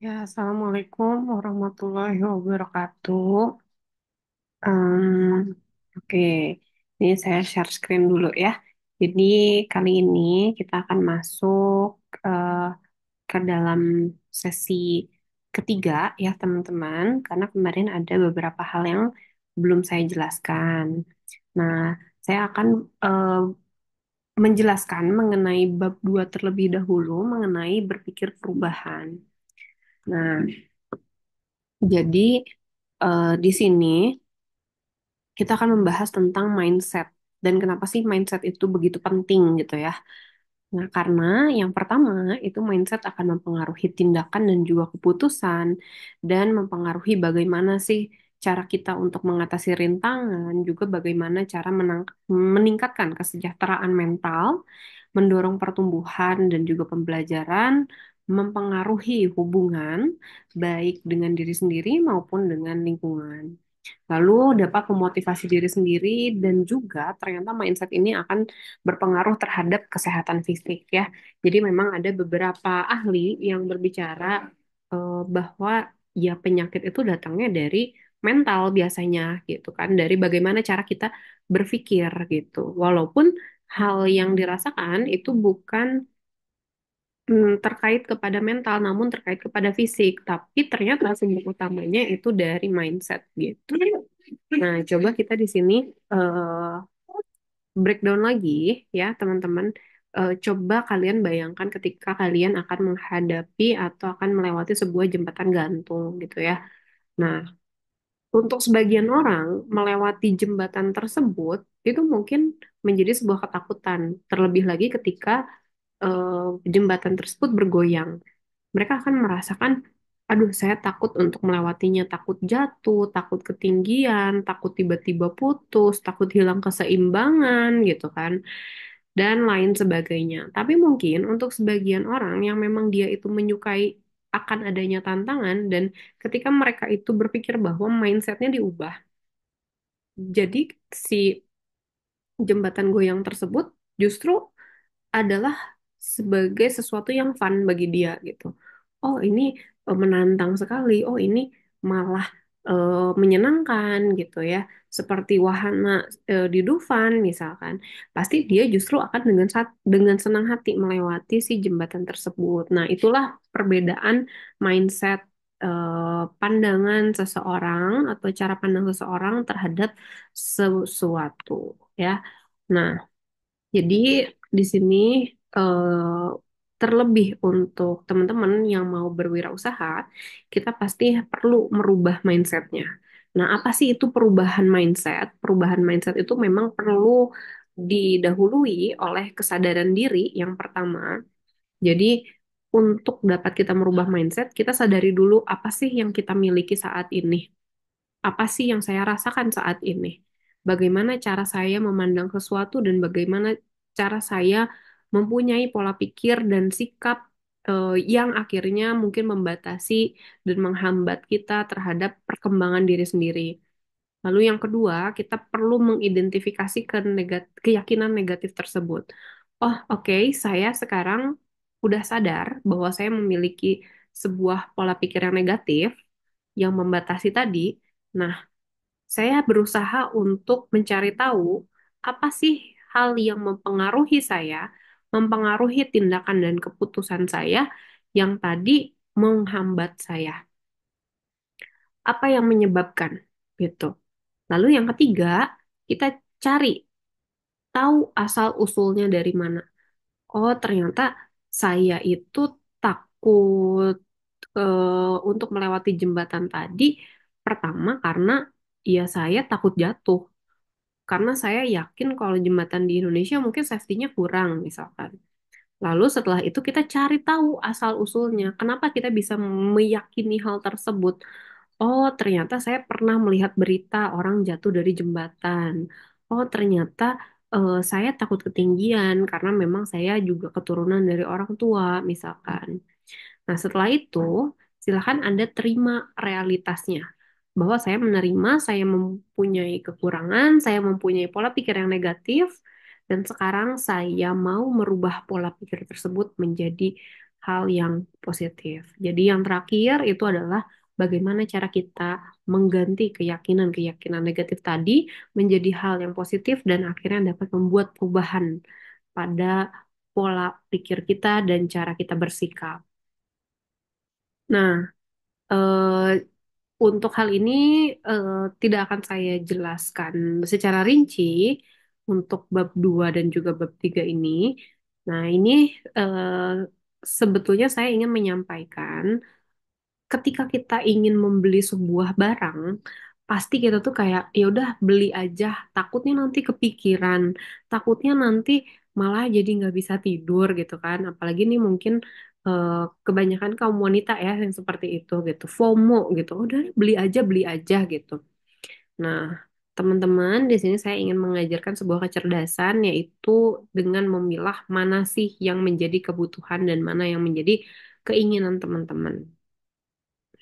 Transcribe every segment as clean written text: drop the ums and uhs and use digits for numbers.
Ya, Assalamualaikum warahmatullahi wabarakatuh. Em, oke, ini saya share screen dulu ya. Jadi kali ini kita akan masuk eh, ke dalam sesi ketiga ya teman-teman, karena kemarin ada beberapa hal yang belum saya jelaskan. Nah, saya akan eh, menjelaskan mengenai bab 2 terlebih dahulu, mengenai berpikir perubahan. Nah, jadi di sini kita akan membahas tentang mindset dan kenapa sih mindset itu begitu penting gitu ya. Nah, karena yang pertama itu mindset akan mempengaruhi tindakan dan juga keputusan dan mempengaruhi bagaimana sih cara kita untuk mengatasi rintangan, juga bagaimana cara meningkatkan kesejahteraan mental, mendorong pertumbuhan dan juga pembelajaran, mempengaruhi hubungan baik dengan diri sendiri maupun dengan lingkungan. Lalu dapat memotivasi diri sendiri dan juga ternyata mindset ini akan berpengaruh terhadap kesehatan fisik ya. Jadi memang ada beberapa ahli yang berbicara bahwa ya penyakit itu datangnya dari mental biasanya gitu kan, dari bagaimana cara kita berpikir gitu. Walaupun hal yang dirasakan itu bukan terkait kepada mental, namun terkait kepada fisik. Tapi ternyata sumber utamanya itu dari mindset gitu. Nah, coba kita di sini eh, breakdown lagi ya, teman-teman. Coba kalian bayangkan ketika kalian akan menghadapi atau akan melewati sebuah jembatan gantung gitu ya. Nah, untuk sebagian orang melewati jembatan tersebut itu mungkin menjadi sebuah ketakutan, terlebih lagi ketika jembatan tersebut bergoyang. Mereka akan merasakan, aduh, saya takut untuk melewatinya, takut jatuh, takut ketinggian, takut tiba-tiba putus, takut hilang keseimbangan, gitu kan, dan lain sebagainya. Tapi mungkin untuk sebagian orang yang memang dia itu menyukai akan adanya tantangan, dan ketika mereka itu berpikir bahwa mindsetnya diubah, jadi si jembatan goyang tersebut justru adalah sebagai sesuatu yang fun bagi dia gitu. Oh, ini menantang sekali. Oh, ini malah menyenangkan gitu ya. Seperti wahana di Dufan misalkan. Pasti dia justru akan dengan senang hati melewati si jembatan tersebut. Nah, itulah perbedaan mindset pandangan seseorang atau cara pandang seseorang terhadap sesuatu ya. Nah, jadi di sini eh, terlebih untuk teman-teman yang mau berwirausaha, kita pasti perlu merubah mindsetnya. Nah, apa sih itu perubahan mindset? Perubahan mindset itu memang perlu didahului oleh kesadaran diri yang pertama. Jadi untuk dapat kita merubah mindset, kita sadari dulu apa sih yang kita miliki saat ini. Apa sih yang saya rasakan saat ini? Bagaimana cara saya memandang sesuatu dan bagaimana cara saya mempunyai pola pikir dan sikap yang akhirnya mungkin membatasi dan menghambat kita terhadap perkembangan diri sendiri. Lalu yang kedua, kita perlu mengidentifikasi keyakinan negatif tersebut. Oh, oke, saya sekarang udah sadar bahwa saya memiliki sebuah pola pikir yang negatif yang membatasi tadi. Nah, saya berusaha untuk mencari tahu apa sih hal yang mempengaruhi saya, mempengaruhi tindakan dan keputusan saya yang tadi menghambat saya. Apa yang menyebabkan gitu. Lalu yang ketiga, kita cari tahu asal usulnya dari mana. Oh, ternyata saya itu takut untuk melewati jembatan tadi. Pertama karena ya saya takut jatuh. Karena saya yakin kalau jembatan di Indonesia mungkin safety-nya kurang misalkan. Lalu setelah itu kita cari tahu asal-usulnya. Kenapa kita bisa meyakini hal tersebut? Oh, ternyata saya pernah melihat berita orang jatuh dari jembatan. Oh, ternyata saya takut ketinggian karena memang saya juga keturunan dari orang tua misalkan. Nah, setelah itu, silakan Anda terima realitasnya. Bahwa saya menerima, saya mempunyai kekurangan, saya mempunyai pola pikir yang negatif, dan sekarang saya mau merubah pola pikir tersebut menjadi hal yang positif. Jadi yang terakhir itu adalah bagaimana cara kita mengganti keyakinan-keyakinan negatif tadi menjadi hal yang positif dan akhirnya dapat membuat perubahan pada pola pikir kita dan cara kita bersikap. Nah, eh, untuk hal ini eh, tidak akan saya jelaskan secara rinci untuk bab 2 dan juga bab 3 ini. Nah, ini eh, sebetulnya saya ingin menyampaikan ketika kita ingin membeli sebuah barang, pasti kita tuh kayak ya udah beli aja, takutnya nanti kepikiran, takutnya nanti malah jadi nggak bisa tidur gitu kan. Apalagi nih mungkin eh, kebanyakan kaum wanita ya yang seperti itu gitu, FOMO gitu. Udah beli aja gitu. Nah, teman-teman, di sini saya ingin mengajarkan sebuah kecerdasan yaitu dengan memilah mana sih yang menjadi kebutuhan dan mana yang menjadi keinginan teman-teman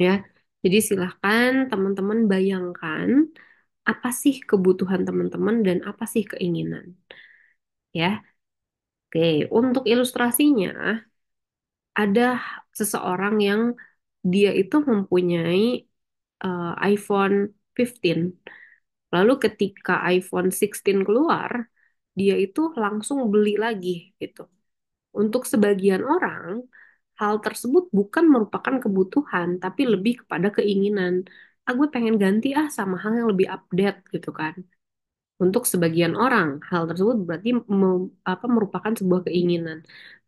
ya. Jadi silahkan teman-teman bayangkan apa sih kebutuhan teman-teman dan apa sih keinginan ya. Oke, untuk ilustrasinya ada seseorang yang dia itu mempunyai iPhone 15. Lalu ketika iPhone 16 keluar, dia itu langsung beli lagi gitu. Untuk sebagian orang, hal tersebut bukan merupakan kebutuhan, tapi lebih kepada keinginan. Ah, gue pengen ganti ah sama hal yang lebih update gitu kan. Untuk sebagian orang, hal tersebut berarti merupakan sebuah keinginan.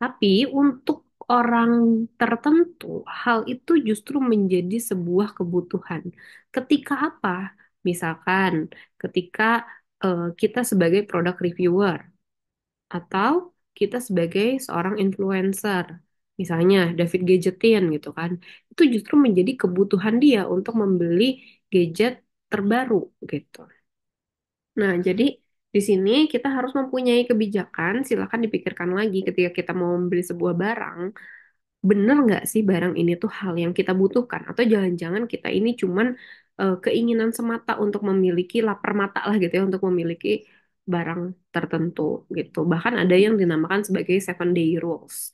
Tapi untuk orang tertentu, hal itu justru menjadi sebuah kebutuhan. Ketika apa? Misalkan ketika kita sebagai product reviewer atau kita sebagai seorang influencer, misalnya David Gadgetin gitu kan, itu justru menjadi kebutuhan dia untuk membeli gadget terbaru gitu. Nah, jadi di sini kita harus mempunyai kebijakan, silakan dipikirkan lagi ketika kita mau membeli sebuah barang, bener nggak sih barang ini tuh hal yang kita butuhkan? Atau jangan-jangan kita ini cuman keinginan semata untuk memiliki lapar mata lah gitu ya, untuk memiliki barang tertentu gitu. Bahkan ada yang dinamakan sebagai 7 day rules.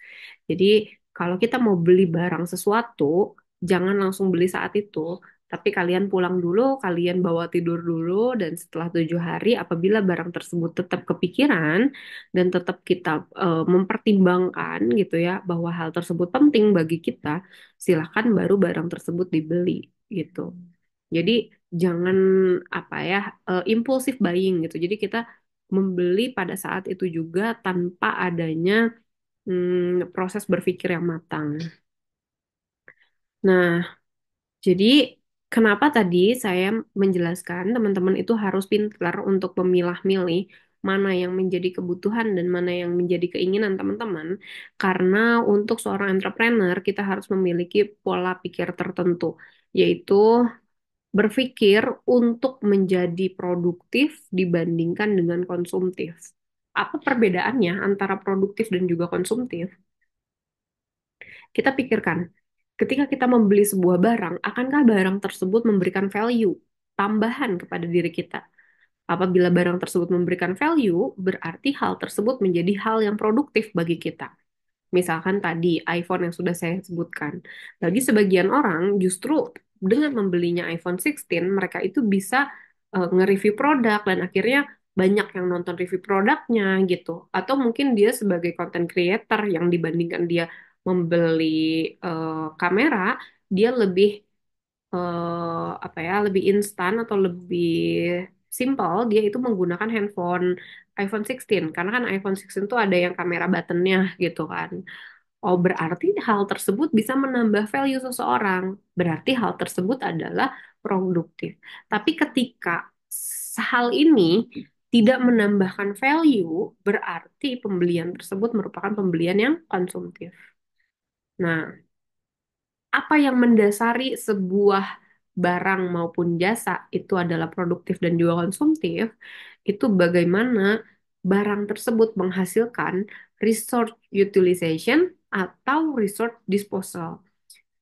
Jadi kalau kita mau beli barang sesuatu, jangan langsung beli saat itu. Tapi kalian pulang dulu, kalian bawa tidur dulu, dan setelah 7 hari, apabila barang tersebut tetap kepikiran, dan tetap kita mempertimbangkan gitu ya bahwa hal tersebut penting bagi kita, silahkan baru barang tersebut dibeli gitu. Jadi jangan apa ya impulsif buying gitu. Jadi kita membeli pada saat itu juga tanpa adanya proses berpikir yang matang. Nah, jadi kenapa tadi saya menjelaskan teman-teman itu harus pintar untuk memilah-milih mana yang menjadi kebutuhan dan mana yang menjadi keinginan teman-teman? Karena untuk seorang entrepreneur kita harus memiliki pola pikir tertentu, yaitu berpikir untuk menjadi produktif dibandingkan dengan konsumtif. Apa perbedaannya antara produktif dan juga konsumtif? Kita pikirkan, ketika kita membeli sebuah barang, akankah barang tersebut memberikan value tambahan kepada diri kita? Apabila barang tersebut memberikan value, berarti hal tersebut menjadi hal yang produktif bagi kita. Misalkan tadi iPhone yang sudah saya sebutkan. Bagi sebagian orang, justru dengan membelinya iPhone 16, mereka itu bisa nge-review produk dan akhirnya banyak yang nonton review produknya gitu. Atau mungkin dia sebagai content creator yang dibandingkan dia membeli kamera, dia lebih apa ya, lebih instan atau lebih simple, dia itu menggunakan handphone iPhone 16 karena kan iPhone 16 itu ada yang kamera buttonnya gitu kan. Oh, berarti hal tersebut bisa menambah value seseorang. Berarti hal tersebut adalah produktif. Tapi ketika hal ini tidak menambahkan value, berarti pembelian tersebut merupakan pembelian yang konsumtif. Nah, apa yang mendasari sebuah barang maupun jasa itu adalah produktif dan juga konsumtif, itu bagaimana barang tersebut menghasilkan resource utilization atau resource disposal.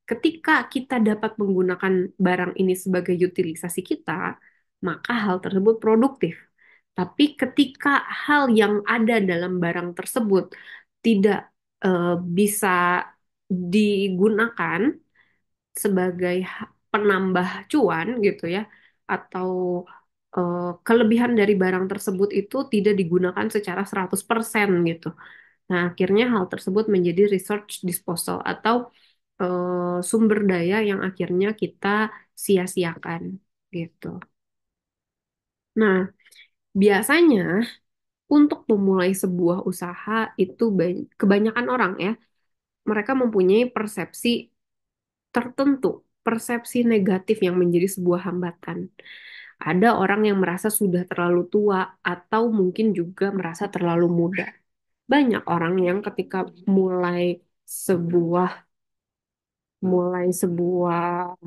Ketika kita dapat menggunakan barang ini sebagai utilisasi kita, maka hal tersebut produktif. Tapi ketika hal yang ada dalam barang tersebut tidak bisa digunakan sebagai penambah cuan gitu ya, atau kelebihan dari barang tersebut itu tidak digunakan secara 100% gitu. Nah, akhirnya hal tersebut menjadi research disposal atau sumber daya yang akhirnya kita sia-siakan gitu. Nah, biasanya untuk memulai sebuah usaha itu kebanyakan orang ya, mereka mempunyai persepsi tertentu, persepsi negatif yang menjadi sebuah hambatan. Ada orang yang merasa sudah terlalu tua atau mungkin juga merasa terlalu muda. Banyak orang yang ketika sebuah mulai sebuah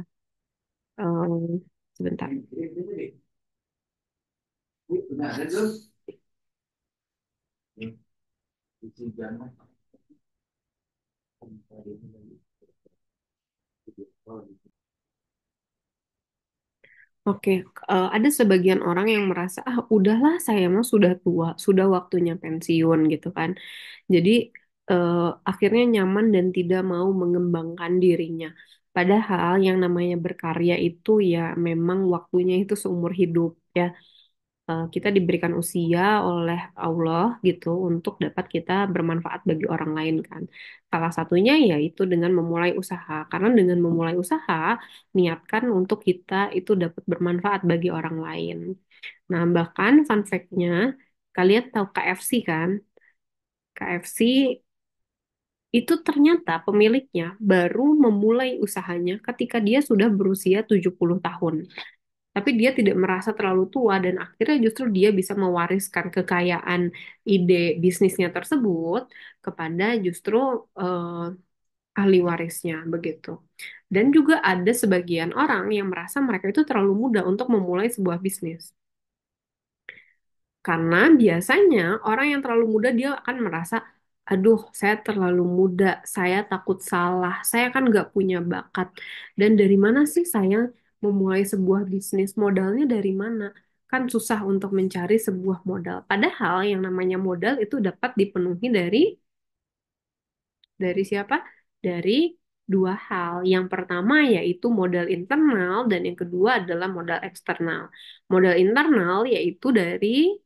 sebentar. Oke, ada sebagian orang yang merasa ah udahlah saya mah sudah tua, sudah waktunya pensiun gitu kan. Jadi eh, akhirnya nyaman dan tidak mau mengembangkan dirinya. Padahal yang namanya berkarya itu ya memang waktunya itu seumur hidup ya. Kita diberikan usia oleh Allah gitu untuk dapat kita bermanfaat bagi orang lain kan. Salah satunya yaitu dengan memulai usaha. Karena dengan memulai usaha, niatkan untuk kita itu dapat bermanfaat bagi orang lain. Nah, bahkan fun fact-nya, kalian tahu KFC kan? KFC itu ternyata pemiliknya baru memulai usahanya ketika dia sudah berusia 70 tahun. Tapi dia tidak merasa terlalu tua dan akhirnya justru dia bisa mewariskan kekayaan ide bisnisnya tersebut kepada justru eh, ahli warisnya begitu. Dan juga ada sebagian orang yang merasa mereka itu terlalu muda untuk memulai sebuah bisnis. Karena biasanya orang yang terlalu muda dia akan merasa, aduh saya terlalu muda, saya takut salah, saya kan nggak punya bakat. Dan dari mana sih saya memulai sebuah bisnis? Modalnya dari mana? Kan susah untuk mencari sebuah modal. Padahal yang namanya modal itu dapat dipenuhi dari siapa? Dari dua hal. Yang pertama yaitu modal internal dan yang kedua adalah modal eksternal. Modal internal yaitu dari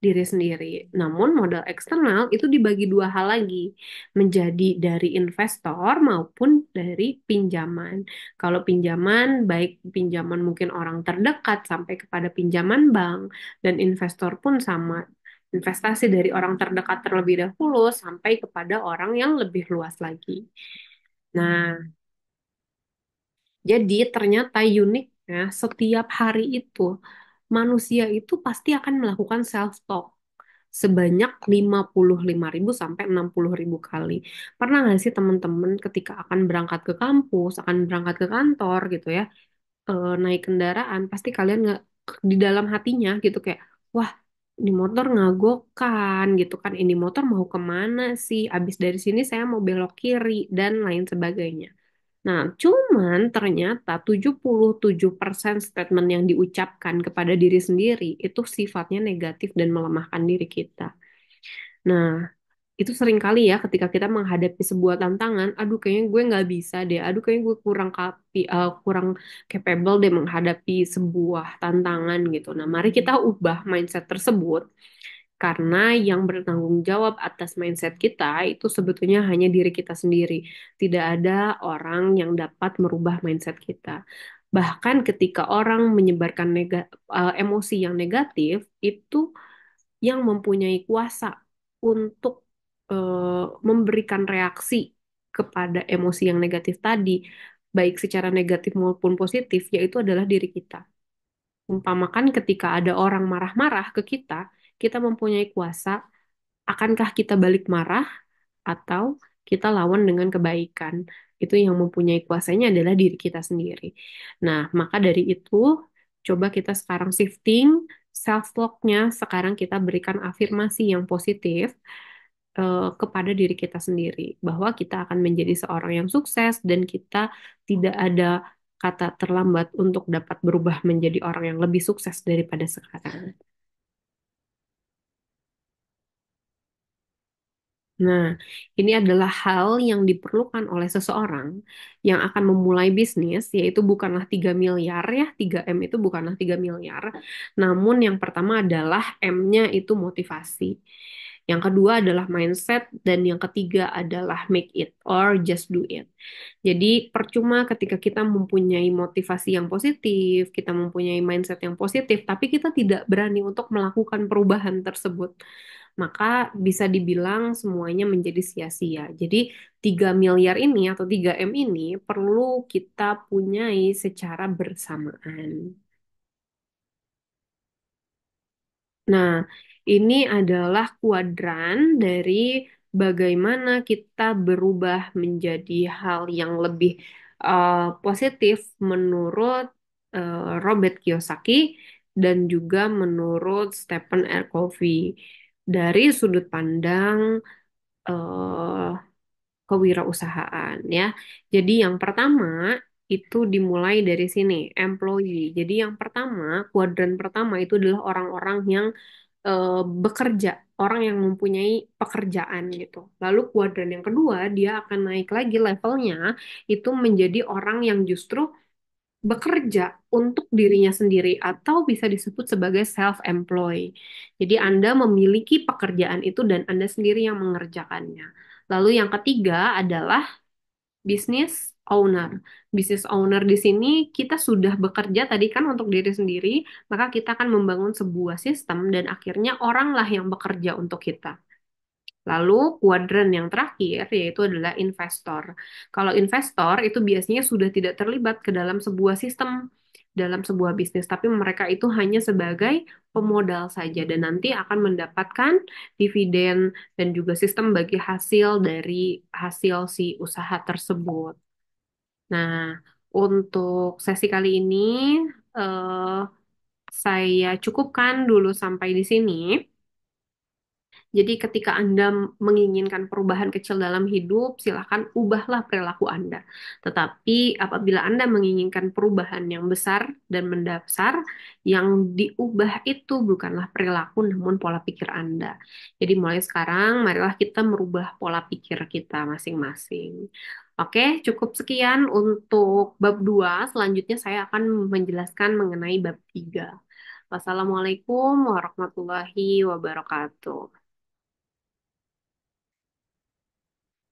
diri sendiri. Namun modal eksternal itu dibagi dua hal lagi, menjadi dari investor maupun dari pinjaman. Kalau pinjaman, baik pinjaman mungkin orang terdekat sampai kepada pinjaman bank, dan investor pun sama. Investasi dari orang terdekat terlebih dahulu sampai kepada orang yang lebih luas lagi. Nah, jadi ternyata uniknya setiap hari itu manusia itu pasti akan melakukan self talk sebanyak 55.000 sampai 60.000 kali. Pernah nggak sih teman-teman ketika akan berangkat ke kampus, akan berangkat ke kantor gitu ya, naik kendaraan, pasti kalian nggak di dalam hatinya gitu kayak, wah ini motor ngagokan gitu kan, ini motor mau kemana sih? Abis dari sini saya mau belok kiri dan lain sebagainya. Nah, cuman ternyata 77% statement yang diucapkan kepada diri sendiri itu sifatnya negatif dan melemahkan diri kita. Nah, itu sering kali ya ketika kita menghadapi sebuah tantangan, aduh kayaknya gue nggak bisa deh, aduh kayaknya gue kurang capable deh menghadapi sebuah tantangan gitu. Nah, mari kita ubah mindset tersebut karena yang bertanggung jawab atas mindset kita itu sebetulnya hanya diri kita sendiri. Tidak ada orang yang dapat merubah mindset kita. Bahkan ketika orang menyebarkan emosi yang negatif, itu yang mempunyai kuasa untuk memberikan reaksi kepada emosi yang negatif tadi, baik secara negatif maupun positif, yaitu adalah diri kita. Umpamakan ketika ada orang marah-marah ke kita mempunyai kuasa, akankah kita balik marah atau kita lawan dengan kebaikan? Itu yang mempunyai kuasanya adalah diri kita sendiri. Nah, maka dari itu, coba kita sekarang shifting self-talk-nya, sekarang kita berikan afirmasi yang positif kepada diri kita sendiri, bahwa kita akan menjadi seorang yang sukses dan kita tidak ada kata terlambat untuk dapat berubah menjadi orang yang lebih sukses daripada sekarang. Nah, ini adalah hal yang diperlukan oleh seseorang yang akan memulai bisnis, yaitu bukanlah 3 miliar ya, 3M itu bukanlah 3 miliar. Namun yang pertama adalah M-nya itu motivasi. Yang kedua adalah mindset, dan yang ketiga adalah make it or just do it. Jadi percuma ketika kita mempunyai motivasi yang positif, kita mempunyai mindset yang positif, tapi kita tidak berani untuk melakukan perubahan tersebut, maka bisa dibilang semuanya menjadi sia-sia. Jadi 3 miliar ini atau 3M ini perlu kita punyai secara bersamaan. Nah, ini adalah kuadran dari bagaimana kita berubah menjadi hal yang lebih positif menurut Robert Kiyosaki dan juga menurut Stephen R. Covey dari sudut pandang eh, kewirausahaan ya. Jadi yang pertama itu dimulai dari sini, employee. Jadi yang pertama, kuadran pertama itu adalah orang-orang yang bekerja, orang yang mempunyai pekerjaan gitu. Lalu kuadran yang kedua, dia akan naik lagi levelnya, itu menjadi orang yang justru bekerja untuk dirinya sendiri atau bisa disebut sebagai self-employed. Jadi Anda memiliki pekerjaan itu dan Anda sendiri yang mengerjakannya. Lalu yang ketiga adalah business owner. Business owner di sini kita sudah bekerja tadi kan untuk diri sendiri, maka kita akan membangun sebuah sistem dan akhirnya oranglah yang bekerja untuk kita. Lalu kuadran yang terakhir yaitu adalah investor. Kalau investor itu biasanya sudah tidak terlibat ke dalam sebuah sistem, dalam sebuah bisnis, tapi mereka itu hanya sebagai pemodal saja dan nanti akan mendapatkan dividen dan juga sistem bagi hasil dari hasil si usaha tersebut. Nah, untuk sesi kali ini eh, saya cukupkan dulu sampai di sini. Jadi ketika Anda menginginkan perubahan kecil dalam hidup, silakan ubahlah perilaku Anda. Tetapi apabila Anda menginginkan perubahan yang besar dan mendasar, yang diubah itu bukanlah perilaku namun pola pikir Anda. Jadi mulai sekarang, marilah kita merubah pola pikir kita masing-masing. Oke, cukup sekian untuk bab 2. Selanjutnya saya akan menjelaskan mengenai bab 3. Wassalamualaikum warahmatullahi wabarakatuh.